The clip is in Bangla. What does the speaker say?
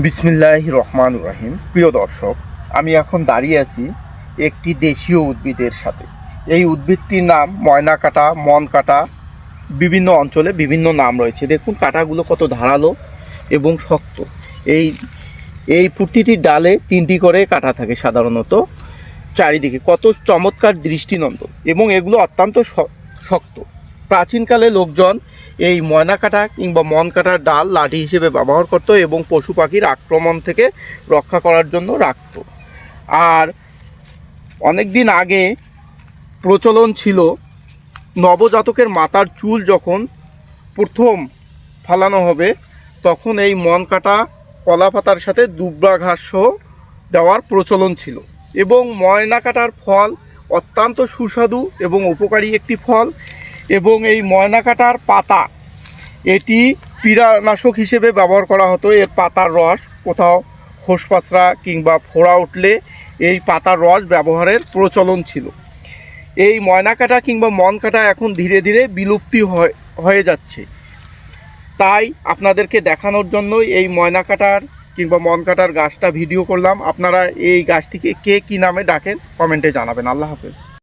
বিসমিল্লাহির রহমানির রহিম। প্রিয় দর্শক, আমি এখন দাঁড়িয়ে আছি একটি দেশীয় উদ্ভিদের সাথে। এই উদ্ভিদটির নাম ময়না কাঁটা, মন কাঁটা। বিভিন্ন অঞ্চলে বিভিন্ন নাম রয়েছে। দেখুন কাঁটাগুলো কত ধারালো এবং শক্ত। এই এই প্রতিটি ডালে 3টি করে কাঁটা থাকে সাধারণত। চারিদিকে কত চমৎকার দৃষ্টিনন্দন এবং এগুলো অত্যন্ত শক্ত। প্রাচীনকালে লোকজন এই ময়না কাঁটা কিংবা মন কাঁটার ডাল লাঠি হিসেবে ব্যবহার করত এবং পশু পাখির আক্রমণ থেকে রক্ষা করার জন্য রাখত। আর অনেক দিন আগে প্রচলন ছিল, নবজাতকের মাথার চুল যখন প্রথম ফালানো হবে তখন এই মন কাঁটা কলা পাতার সাথে দুবরা ঘাস সহ দেওয়ার প্রচলন ছিল। এবং ময়না কাঁটার ফল অত্যন্ত সুস্বাদু এবং উপকারী একটি ফল। এবং এই ময়না কাঁটার পাতা এটি পীড়ানাশক হিসেবে ব্যবহার করা হতো। এর পাতার রস কোথাও খোসপাচড়া কিংবা ফোড়া উঠলে এই পাতার রস ব্যবহারের প্রচলন ছিল। এই ময়না কাঁটা কিংবা মন কাঁটা এখন ধীরে ধীরে বিলুপ্তি হয়ে যাচ্ছে। তাই আপনাদেরকে দেখানোর জন্যই এই ময়না কাঁটার কিংবা মন কাঁটার গাছটা ভিডিও করলাম। আপনারা এই গাছটিকে কে কী নামে ডাকেন কমেন্টে জানাবেন। আল্লাহ হাফেজ।